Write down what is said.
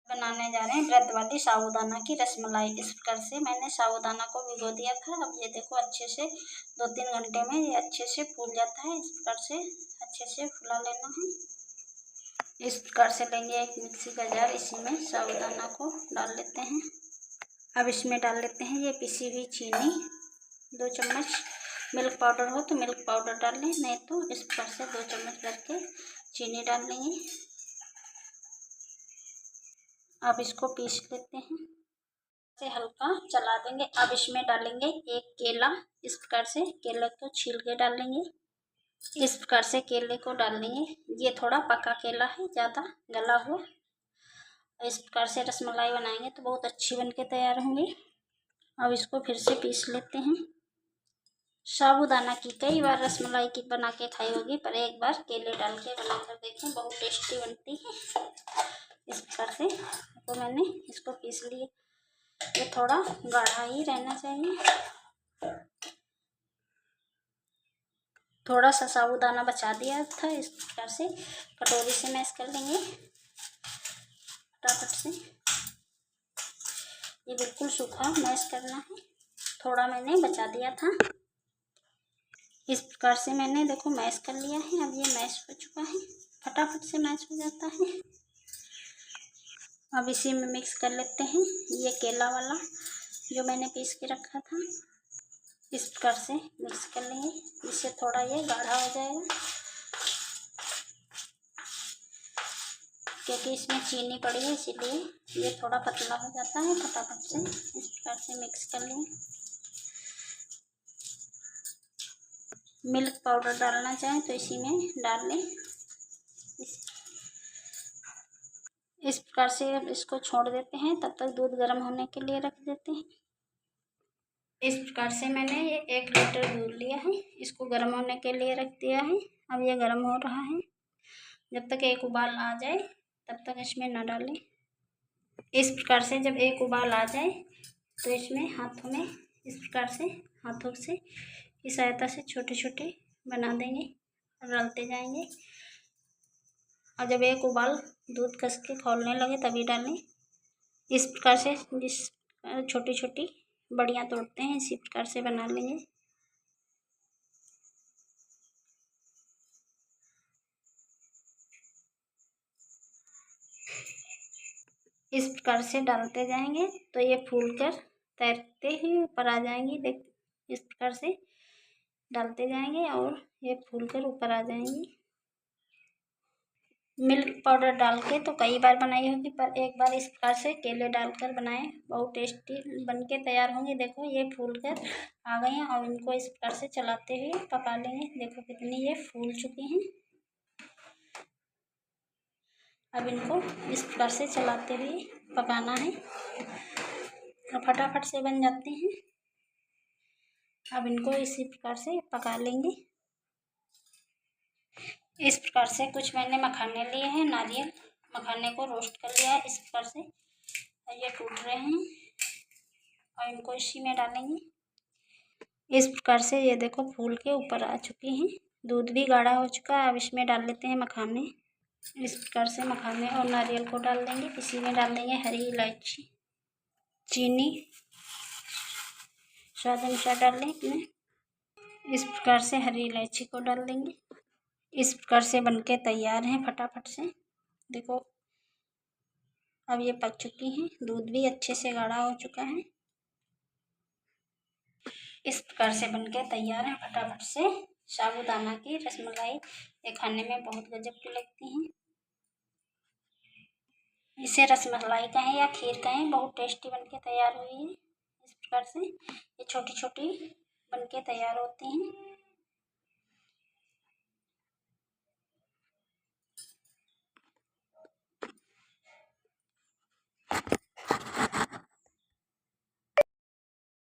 बनाने जा रहे हैं व्रत वाली साबूदाना की रसमलाई। इस प्रकार से मैंने साबूदाना को भिगो दिया था। अब ये देखो अच्छे से 2-3 घंटे में ये अच्छे से फूल जाता है। इस प्रकार से अच्छे से फुला लेना है। इस प्रकार से लेंगे एक मिक्सी का जार, इसी में साबूदाना को डाल लेते हैं। अब इसमें डाल लेते हैं ये पिसी हुई चीनी, 2 चम्मच। मिल्क पाउडर हो तो मिल्क पाउडर डाल लें, नहीं तो इस प्रकार से 2 चम्मच करके चीनी डाल लेंगे। अब इसको पीस लेते हैं, से हल्का चला देंगे। अब इसमें डालेंगे एक केला। इस प्रकार से केले को छील के डालेंगे। इस प्रकार से केले को डाल लेंगे। ये थोड़ा पका केला है, ज़्यादा गला हुआ। इस प्रकार से रसमलाई बनाएंगे तो बहुत अच्छी बनके तैयार होंगी। अब इसको फिर से पीस लेते हैं। साबूदाना की कई बार रसमलाई की बना के खाई होगी, पर एक बार केले डाल के बना कर देखें, बहुत टेस्टी बनती है। इस प्रकार से तो मैंने इसको पीस लिया। ये थोड़ा गाढ़ा ही रहना चाहिए। थोड़ा सा साबूदाना बचा दिया था। इस प्रकार से कटोरी से मैश कर लेंगे फटाफट से। ये बिल्कुल सूखा मैश करना है, थोड़ा मैंने बचा दिया था। इस प्रकार से मैंने देखो मैश कर लिया है। अब ये मैश हो चुका है, फटाफट से मैश हो जाता है। अब इसी में मिक्स कर लेते हैं ये केला वाला जो मैंने पीस के रखा था। इस प्रकार से मिक्स कर लेंगे, इससे थोड़ा ये गाढ़ा हो जाएगा, क्योंकि इसमें चीनी पड़ी है इसीलिए ये थोड़ा पतला हो जाता है। फटाफट से इस प्रकार से मिक्स कर लेंगे। मिल्क पाउडर डालना चाहें तो इसी में डाल लें। इस प्रकार से अब इसको छोड़ देते हैं, तब तक दूध गर्म होने के लिए रख देते हैं। इस प्रकार से मैंने ये 1 लीटर दूध लिया है, इसको गर्म होने के लिए रख दिया है। अब ये गर्म हो रहा है, जब तक एक उबाल आ जाए तब तक इसमें न डालें। इस प्रकार से जब एक उबाल आ जाए तो इसमें हाथों में इस प्रकार से हाथों से की सहायता से छोटे छोटे बना देंगे और डालते जाएंगे। और जब एक उबाल दूध कस के खौलने लगे तभी डालें। इस प्रकार से जिस छोटी छोटी बड़ियाँ तोड़ते हैं इसी प्रकार से बना लेंगे। इस प्रकार से डालते जाएंगे तो ये फूल कर तैरते ही ऊपर आ जाएंगी। देख, इस प्रकार से डालते जाएंगे और ये फूल कर ऊपर आ जाएंगी। मिल्क पाउडर डाल के तो कई बार बनाई होगी, पर एक बार इस प्रकार से केले डालकर बनाएं, बहुत टेस्टी बनके तैयार होंगे। देखो ये फूल कर आ गई हैं और इनको इस प्रकार से चलाते हुए पका लेंगे। देखो कितनी ये फूल चुकी हैं। अब इनको इस प्रकार से चलाते हुए पकाना है और फटाफट से बन जाते हैं। अब इनको इसी प्रकार से पका लेंगे। इस प्रकार से कुछ मैंने मखाने लिए हैं, नारियल मखाने को रोस्ट कर लिया है इस प्रकार से। ये टूट रहे हैं और इनको इसी में डालेंगे। इस प्रकार से ये देखो फूल के ऊपर आ चुकी हैं, दूध भी गाढ़ा हो चुका है। अब इसमें डाल लेते हैं मखाने। इस प्रकार से मखाने और नारियल को डाल देंगे। इसी में डाल देंगे हरी इलायची, चीनी स्वाद अनुसार डाल लें इसमें। इस प्रकार से हरी इलायची को डाल देंगे। इस प्रकार से बनके तैयार हैं फटाफट से। देखो अब ये पक चुकी हैं, दूध भी अच्छे से गाढ़ा हो चुका है। इस प्रकार से बनके तैयार है फटाफट से साबूदाना की रसमलाई। ये खाने में बहुत गजब की लगती हैं। इसे रसमलाई कहें या खीर कहें, बहुत टेस्टी बनके तैयार हुई है। इस प्रकार से ये छोटी छोटी बनके तैयार होती हैं।